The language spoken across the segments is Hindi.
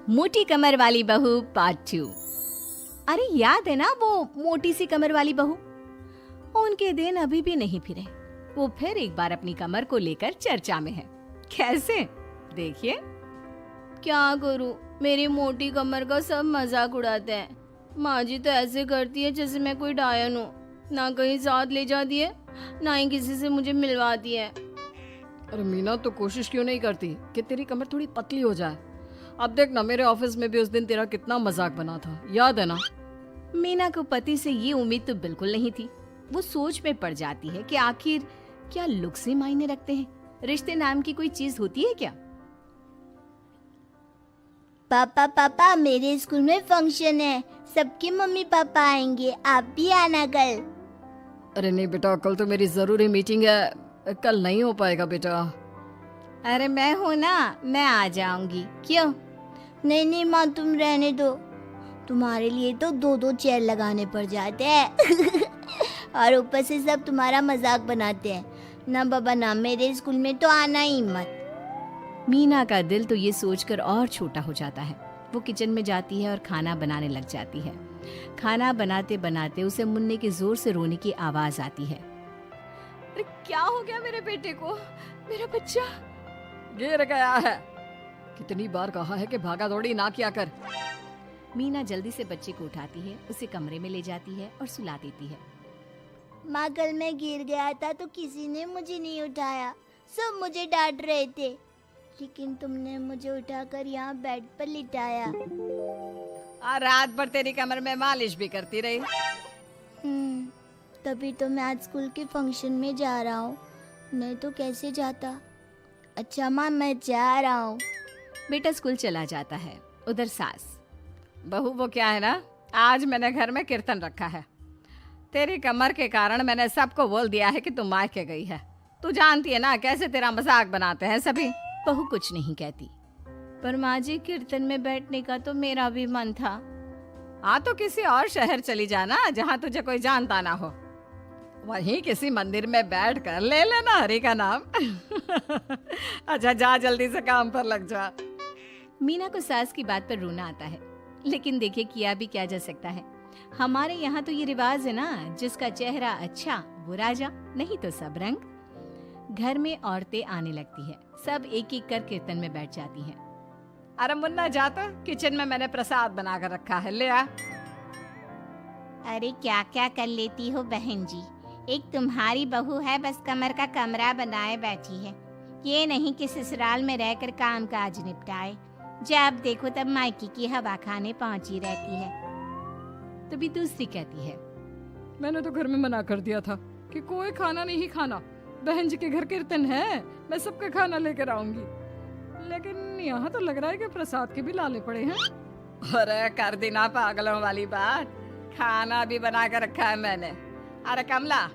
मोटी कमर वाली बहू पार्ट 2। अरे याद है ना वो मोटी सी कमर वाली बहू? उनके दिन अभी भी नहीं फिरे। वो फिर एक बार अपनी कमर को लेकर चर्चा में है। कैसे? देखिए। क्या करूं, मेरी मोटी कमर का सब मजाक उड़ाते हैं। माँ जी तो ऐसे करती है जैसे मैं कोई डायन हूँ। ना कहीं साथ ले जाती है, ना ही किसी से मुझे मिलवाती है। अरे मीना, तो कोशिश क्यों नहीं करती कि तेरी कमर थोड़ी पतली हो जाए? अब देख ना, मेरे ऑफिस में भी उस दिन तेरा कितना मजाक बना था, याद है ना? मीना को पति से ये उम्मीद तो बिल्कुल नहीं थी। वो सोच में पड़ जाती है कि आखिर क्या लुक से मायने रखते हैं? रिश्ते नाम की कोई चीज होती है क्या? पापा पापा, मेरे स्कूल में फंक्शन है, सबके मम्मी पापा आएंगे, आप भी आना कल। अरे नहीं बेटा, कल तो मेरी जरूरी मीटिंग है, कल नहीं हो पाएगा बेटा। अरे मैं हूँ ना, मैं आ जाऊंगी। क्यों? नहीं नहीं माँ, तुम रहने दो। तुम्हारे लिए तो 2-2 चेयर लगाने पड़ जाते हैं और ऊपर से सब तुम्हारा मजाक बनाते हैं। ना बाबा ना, मेरे स्कूल में तो आना ही मत। मीना का दिल तो ये सोचकर और छोटा हो जाता है। वो किचन में जाती है और खाना बनाने लग जाती है। खाना बनाते बनाते उसे मुन्ने के जोर से रोने की आवाज आती है। अरे क्या हो गया मेरे बेटे को? मेरा बच्चा गिर गया है। कितनी बार कहा है कि भागा दौड़ी ना किया कर। मीना जल्दी से बच्चे को उठाती है, उसे कमरे में ले जाती है और सुला देती है। माँ, कल मैं गिर गया था तो किसी ने मुझे नहीं उठाया, सब मुझे डांट रहे थे, लेकिन तुमने मुझे उठाकर यहाँ बेड पर लिटाया। और रात भर तेरी कमर में मालिश भी करती रही। तभी तो मैं आज स्कूल के फंक्शन में जा रहा हूँ, नहीं तो कैसे जाता। अच्छा माँ, मैं जा रहा हूँ। बेटा स्कूल चला जाता है। उधर सास, बहू वो क्या है ना, आज मैंने घर में कीर्तन रखा है। तेरी कमर के कारण मैंने सबको बोल दिया है कि तू मायके गई है। तू जानती है ना कैसे तेरा मजाक बनाते हैं सभी। बहू कुछ नहीं कहती। पर माँ जी, कीर्तन में बैठने का तो मेरा भी मन था। हाँ तो किसी और शहर चली जाना जहाँ तुझे कोई जानता ना हो। वहीं किसी मंदिर में बैठ कर ले लेना हरि का नाम अच्छा जा, जल्दी से काम पर लग जा। मीना को सास की बात पर रोना आता है, लेकिन देखिए किया भी क्या जा सकता है। हमारे यहाँ तो ये रिवाज है ना, जिसका चेहरा अच्छा वो राजा, नहीं तो सब रंग। घर में औरतें आने लगती है, सब एक एक कर कीर्तन में बैठ जाती हैं। अरे मुन्ना जा, तो किचन में मैंने प्रसाद बना कर रखा है, ले आ। अरे क्या क्या कर लेती हो बहन जी, एक तुम्हारी बहू है बस कमर का कमरा बनाए बैठी है। ये नहीं कि ससुराल में रहकर काम काज निपटाए, जब देखो तब मायके की हवा खाने पहुंची रहती है। तभी दूसरी कहती है, मैंने तो घर में मना कर दिया था कि कोई खाना नहीं खाना, बहन जी के घर कीर्तन है, मैं सबका खाना लेकर आऊंगी। लेकिन यहाँ तो लग रहा है कि प्रसाद के भी लाले पड़े हैं। अरे कर देना पागलों वाली बात, खाना भी बना कर रखा है मैंने। अरे कमला,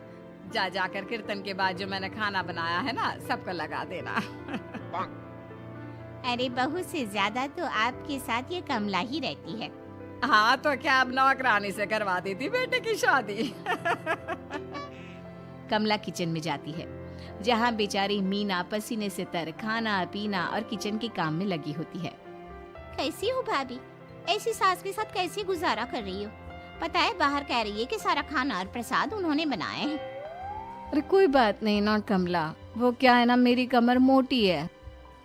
जा जाकर कीर्तन के बाद जो मैंने खाना बनाया है ना, सबको लगा देना अरे बहू से ज्यादा तो आपके साथ ये कमला ही रहती है। हाँ तो क्या अब नौकरानी से करवा दी थी बेटे की शादी कमला किचन में जाती है, जहाँ बेचारी मीना पसीने से तर खाना पीना और किचन के काम में लगी होती है। कैसी हो भाभी, ऐसी सास के साथ कैसे गुजारा कर रही हो? पता है बाहर कह रही है कि सारा खाना और प्रसाद उन्होंने बनाए हैं। अरे कोई बात नहीं ना कमला, वो क्या है ना, मेरी कमर मोटी है,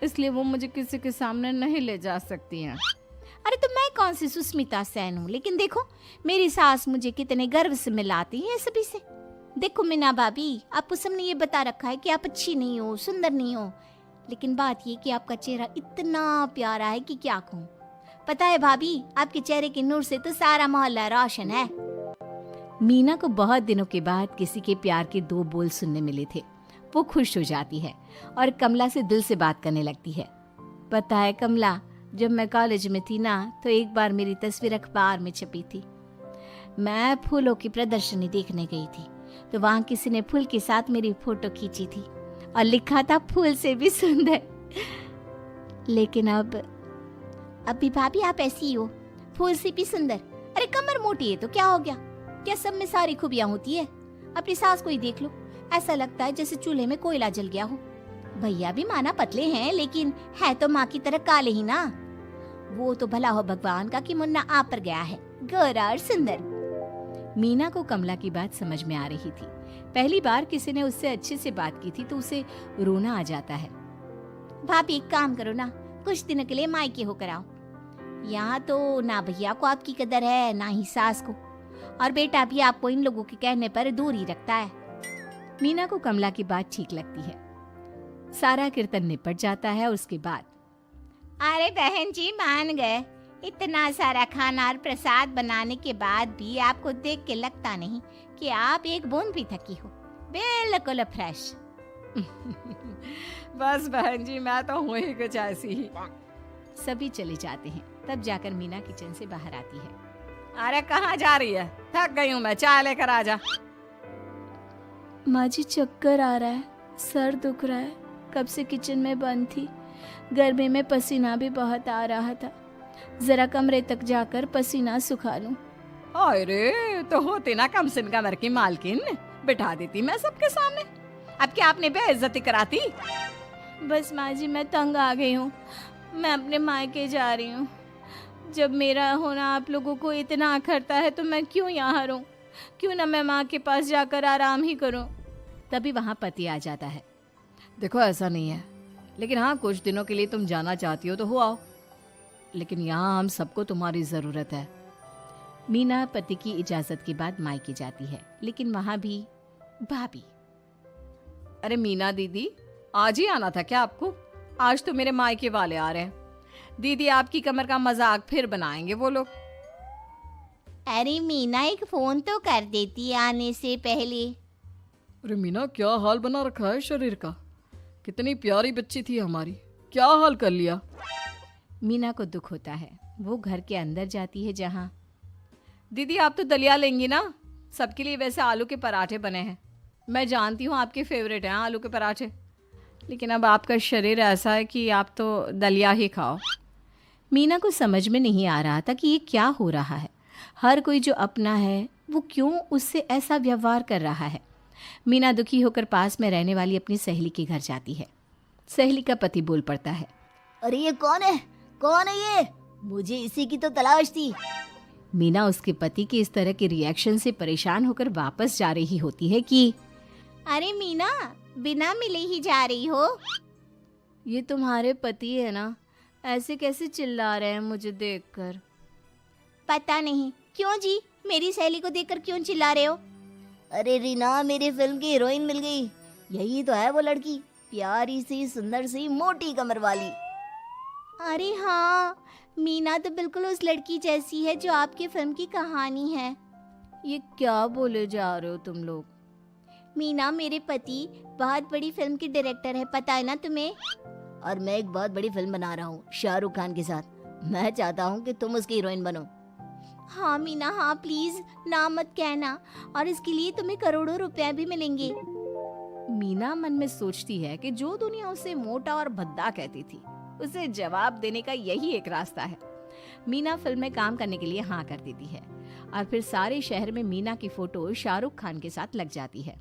इसलिए वो मुझे किसी के सामने नहीं ले जा सकती हैं। अरे तो मैं कौन सी सुस्मिता सेन हूँ, लेकिन देखो मेरी सास मुझे कितने गर्व से मिलाती है सभी से। देखो मीना भाभी, आपको सबने ये बता रखा है कि आप अच्छी नहीं हो, सुंदर नहीं हो, लेकिन बात ये कि आपका चेहरा इतना प्यारा है कि क्या कहूँ। पता है भाभी, आपके चेहरे के नूर से तो सारा मोहल्ला रोशन है। मीना को बहुत दिनों के बाद किसी के प्यार के 2 बोल सुनने मिले थे। वो खुश हो जाती है और कमला से दिल से बात करने लगती है। पता है कमला, जब मैं कॉलेज में थी ना, तो एक बार मेरी तस्वीर अखबार में छपी थी। मैं फूलों की प्रदर्शनी देखने गई थी, तो वहाँ किसी ने फूल के साथ मेरी फोटो खींची थी और लिखा था फूल से भी सुंदर। लेकिन अभी भाभी आप ऐसी हो, फूल से भी सुंदर। अरे कमर मोटी है तो क्या हो गया, क्या सब में सारी खूबियाँ होती है? अपनी सास को ही देख लो, ऐसा लगता है जैसे चूल्हे में कोयला जल गया हो। भैया भी माना पतले हैं, लेकिन है तो माँ की तरह काले ही ना। वो तो भला हो भगवान का कि मुन्ना आप पर गया है, गोरा और सुंदर। मीना को कमला की बात समझ में आ रही थी। पहली बार किसी ने उससे अच्छे से बात की थी तो उसे रोना आ जाता है। भाभी एक काम करो ना, कुछ दिनों के लिए मायके होकर आओ। यहाँ तो ना भैया को आपकी कदर है ना ही सास को, और बेटा भी आपको इन लोगों के कहने पर दूर ही रखता है। मीना को कमला की बात ठीक लगती है। सारा कीर्तन निपट जाता है। उसके बाद अरे बहन जी मान गए, इतना सारा खाना और प्रसाद बनाने के बाद भी आपको देख के लगता नहीं कि आप एक बूंद भी थकी हो, बिल्कुल फ्रेश। बस बहन जी मैं तो हूँ ही कुछ ऐसी ही। सभी चले जाते हैं। तब जाकर मीना किचन से बाहर आती है। अरे कहाँ जा रही है? थक गई हूँ मैं, चाय लेकर आ जा। माँ जी चक्कर आ रहा है, सर दुख रहा है, कब से किचन में बंद थी, गर्मी में पसीना भी बहुत आ रहा था, जरा कमरे तक जाकर पसीना सुखा लूं। अरे तो होती ना कम सिन कमर की मालकिन, बिठा देती मैं सबके सामने। अब क्या आपने बेइज्जती कराती? बस माँ जी मैं तंग आ गई हूँ, मैं अपने मायके जा रही हूँ। जब मेरा होना आप लोगों को इतना अखरता है तो मैं क्यों यहाँ रहूँ, क्यों ना मैं माँ के पास जाकर आराम ही करूँ। तभी वहाँ पति आ जाता है। देखो ऐसा नहीं है, लेकिन हाँ कुछ दिनों के लिए तुम जाना चाहती हो तो हो आओ, लेकिन यहाँ हम सबको तुम्हारी जरूरत है। मीना पति की इजाजत के बाद मायके जाती है, लेकिन वहाँ भी भाभी। अरे मीना दीदी आज ही आना था क्या आपको? आज तो मेरे मायके वाले आ रहे हैं। दीदी आपकी कमर का मजाक फिर बनाएंगे वो लोग। अरे मीना एक फोन तो कर देती आने से पहले। अरे मीना क्या हाल बना रखा है शरीर का, कितनी प्यारी बच्ची थी हमारी, क्या हाल कर लिया। मीना को दुख होता है। वो घर के अंदर जाती है जहाँ दीदी आप तो दलिया लेंगी ना? सबके लिए वैसे आलू के पराठे बने हैं, मैं जानती हूँ आपके फेवरेट हैं आलू के पराठे, लेकिन अब आपका शरीर ऐसा है कि आप तो दलिया ही खाओ। मीना को समझ में नहीं आ रहा था कि ये क्या हो रहा है। हर कोई जो अपना है वो क्यों उससे ऐसा व्यवहार कर रहा है। मीना दुखी होकर पास में रहने वाली अपनी सहेली के घर जाती है। सहेली का पति बोल पड़ता है, अरे ये कौन है, कौन है ये? मुझे इसी की तो तलाश थी। मीना उसके पति के इस तरह के रिएक्शन से परेशान होकर वापस जा रही होती है कि अरे मीना बिना मिले ही जा रही हो? ये तुम्हारे पति है ना, ऐसे कैसे चिल्ला रहे हैं मुझे देखकर। पता नहीं क्यों जी, मेरी सहेली को देखकर क्यों चिल्ला रहे हो? अरे रीना मेरी फिल्म की हीरोइन मिल गई, यही तो है वो लड़की, प्यारी सी सुंदर सी मोटी कमर वाली। अरे हाँ, मीना तो बिल्कुल उस लड़की जैसी है जो आपकी फिल्म की कहानी है। ये क्या बोले जा रहे हो तुम लोग? मीना मेरे पति बहुत बड़ी फिल्म के डायरेक्टर है, पता है ना तुम्हें? और मैं एक बहुत बड़ी फिल्म बना रहा हूँ शाहरुख खान के साथ। मैं चाहता हूँ कि तुम उसकी हीरोइन बनो। हाँ मीना हाँ, प्लीज ना मत कहना, और इसके लिए तुम्हें करोड़ों रुपए भी मिलेंगे। मीना मन में सोचती है कि जो दुनिया उसे मोटा और भद्दा कहती थी उसे जवाब देने का यही एक रास्ता है। मीना फिल्म में काम करने के लिए हाँ कर देती है और फिर सारे शहर में मीना की फोटो शाहरुख खान के साथ लग जाती है।